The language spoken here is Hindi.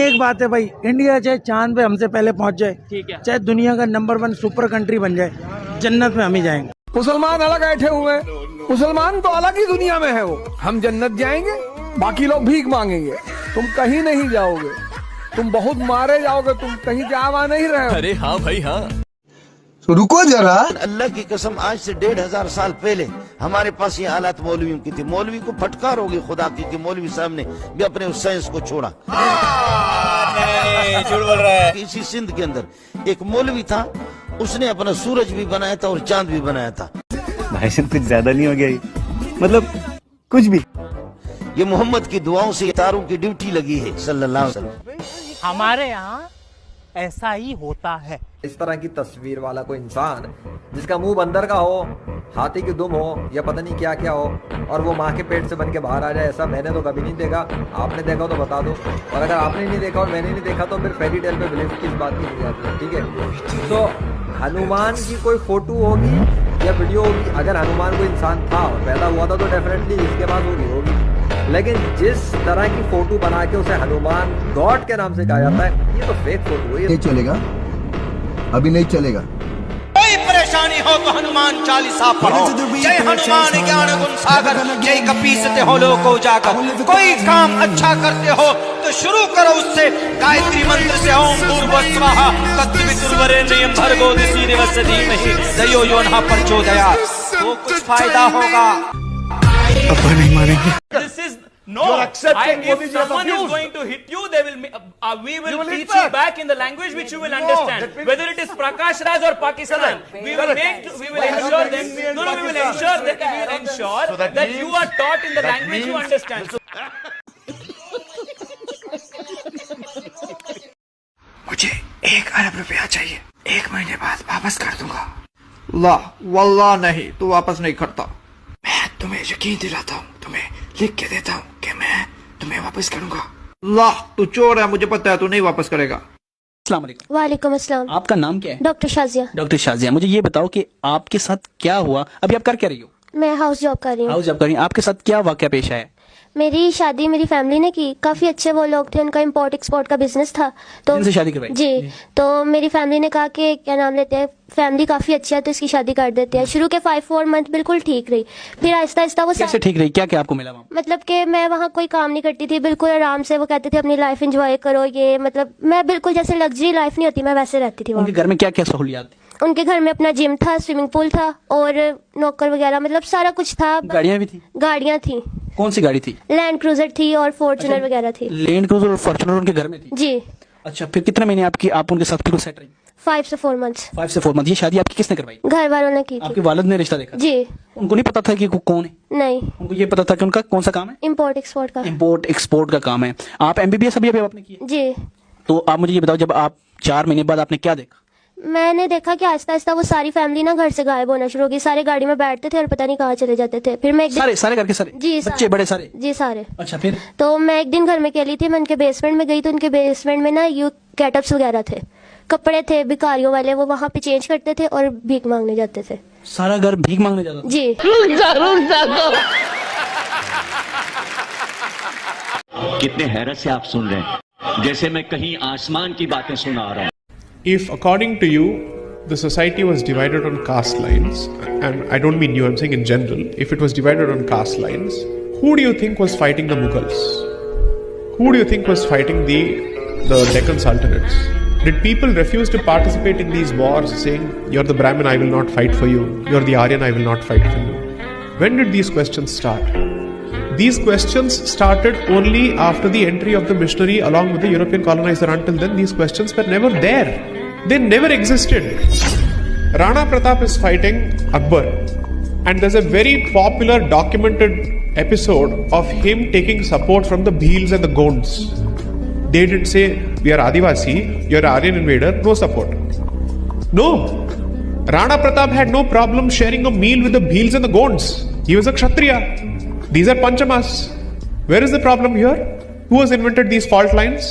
एक बात है भाई, इंडिया चाहे चांद पे हमसे पहले पहुंच जाए, ठीक है, चाहे दुनिया का नंबर 1 सुपर कंट्री बन जाए, जन्नत में हम ही जाएंगे। मुसलमान अलग बैठे हुए हैं, मुसलमान तो अलग ही दुनिया में है वो। हम जन्नत जाएंगे, बाकी लोग भीख मांगेंगे। तुम कहीं नहीं जाओगे, तुम बहुत मारे जाओगे, तुम कहीं जा नहीं रहे हो। अरे हाँ भाई हाँ। तो रुको जरा, अल्लाह की कसम, आज से 1500 साल पहले हमारे पास ये हालात मौलवियों की थी। मौलवी को फटकार होगी खुदा की कि मौलवी साहब ने भी अपने उस साइंस को छोड़ा। झूठ बोल रहा है। इसी सिंध के अंदर एक मौलवी था, उसने अपना सूरज भी बनाया था और चांद भी बनाया था। भाई साहब कुछ ज्यादा नहीं हो गया ये? मतलब कुछ भी। ये मोहम्मद की दुआओं से तारों की ड्यूटी लगी है सल्लल्लाहु अलैहि वसल्लम। हमारे यहाँ ऐसा ही होता है। इस तरह की तस्वीर वाला कोई इंसान जिसका मुंह बंदर का हो, हाथी की दुम हो, या पता नहीं क्या क्या हो, और वो माँ के पेट से बन के बाहर आ जाए, ऐसा मैंने तो कभी नहीं देखा। आपने देखा हो तो बता दो, और अगर आपने नहीं देखा और मैंने नहीं देखा तो फिर फेरी टेल पे बिलीव किस बात की नहीं जाती है, ठीक है। तो हनुमान की कोई फोटो होगी या वीडियो होगी, अगर हनुमान कोई इंसान था और पैदा हुआ था तो डेफिनेटली इसके बाद होगी। लेकिन जिस तरह की फोटो बना के उसे हनुमान गॉड के नाम से कहा जाता है, ये तो फेक फोटो है। नहीं चलेगा, अभी नहीं चलेगा। कोई परेशानी हो तो हनुमान चालीसा पढ़ो। जय हनुमान ज्ञान गुण सागर, जय कपीसते हो लोको जाकर। कोई काम अच्छा करते हो तो शुरू करो उससे गायत्री मंत्र से, ओम भूर्भुवः स्वः तत्सवितुर्वरेण्यं भर्गो दिवस्य धीमहि धियो यो नः प्रचोदयात्। तो कुछ फायदा होगा। अब्बा नहीं मानेंगे। This is no. If someone is going to hit you, they will. We will teach you back in the language which you will understand. Whether it is Prakash Raj or Pakistan, we will ensure them. No, we will ensure that you are taught in the language you understand. मुझे 1 अरब रुपया चाहिए, 1 महीने बाद वापस कर दूंगा। ला वल्लाह नहीं, तू वापस नहीं करता। मैं तुम्हें यकीन दिलाता हूँ, तुम्हें लिख के देता हूँ कि मैं तुम्हें वापस करूंगा। ला तू चोर है, मुझे पता है तू नहीं वापस करेगा। अस्सलाम वालेकुम। वालेकुम अस्सलाम। आपका नाम क्या है? डॉक्टर शाजिया। डॉक्टर शाजिया, मुझे ये बताओ कि आपके साथ क्या हुआ? अभी आप कर क्या रही हो? मैं हाउस जॉब कर रही हूँ। हाउस जॉब कर रही हैं। आपके साथ क्या वाकया पेश आया? मेरी शादी मेरी फैमिली ने की, काफी अच्छे वो लोग थे, उनका इंपोर्ट एक्सपोर्ट का बिजनेस था। तो जिनसे शादी करवाई? जी। तो मेरी फैमिली ने कहा कि क्या नाम लेते हैं, फैमिली काफी अच्छी है तो इसकी शादी कर देते हैं। शुरू के 5-4 मंथ बिल्कुल ठीक रही, फिर आहिस्ता आहिस्ता वो कैसे ठीक रही? क्या क्या आपको मिला वहाँ? मतलब कि मैं वहाँ कोई काम नहीं करती थी, बिल्कुल आराम से। वो कहते थे अपनी लाइफ एंजॉय करो, ये मतलब मैं बिल्कुल जैसे लग्जरी लाइफ नहीं होती, मैं वैसे रहती थी। उनके घर में क्या क्या सहूलियात? उनके घर में अपना जिम था, स्विमिंग पूल था और नौकर वगैरह, मतलब सारा कुछ था। गाड़ियाँ भी थी? गाड़ियाँ थी। कौन सी गाड़ी थी? लैंड क्रूजर थी और फॉर्च्यूनर वगैरह थी। लैंड क्रूजर और फॉर्च्यूनर उनके घर में थी? जी। अच्छा, फिर कितने महीने आप उनके साथ बिल्कुल सेट रही? 5 से 4 मंथ्स। 5 से 4 मंथ। ये शादी आपकी किसने करवाई? घर वालों ने की थी। आपके वालिद ने रिश्ता देखा? जी। उनको नहीं पता था कि कौन है? नहीं। उनको ये पता था कि उनका कौन सा काम है? इम्पोर्ट एक्सपोर्ट का। इम्पोर्ट एक्सपोर्ट का काम है। आप MBBS अभी आपने किया? जी। तो आप मुझे ये बताओ, जब आप 4 महीने बाद आपने क्या देखा? मैंने देखा कि आहिस्ता आहिस्ता वो सारी फैमिली ना घर से गायब होना शुरू हो गई। सारे गाड़ी में बैठते थे और पता नहीं कहाँ चले जाते थे। फिर मैं एक दिन सारे घर के सारे? जी। बच्चे बड़े सारे? जी सारे। अच्छा, फिर? तो मैं एक दिन घर में अकेली थी, मैं उनके बेसमेंट में गई तो उनके बेसमेंट में ना यू कैटअप्स वगैरह थे, कपड़े थे भिखारियों वाले, वो वहाँ पे चेंज करते थे और भीख मांगने जाते थे। सारा घर भीख मांगने जाता था? जी। कितने हैरत से आप सुन रहे हैं, जैसे मैं कहीं आसमान की बातें सुना रहा हूँ। If according to you the society was divided on caste lines, and I don't mean you, I'm saying in general, if it was divided on caste lines, who do you think was fighting the Mughals? Who do you think was fighting the Deccan Sultanates? Did people refuse to participate in these wars saying, you're the Brahmin, I will not fight for you, you're the Aryan, I will not fight for you? When did these questions start? These questions started only after the entry of the missionary along with the European colonizer. Until then, these questions were never there. They never existed. Rana Pratap is fighting Akbar, and there's a very popular documented episode of him taking support from the Bhils and the Gonds. They didn't say, we are Adivasi, you're an Aryan invader, no support. No. Rana Pratap had no problem sharing a meal with the Bhils and the Gonds. He was a Kshatriya. These are Panchamas. Where is the problem here? Who has invented these fault lines?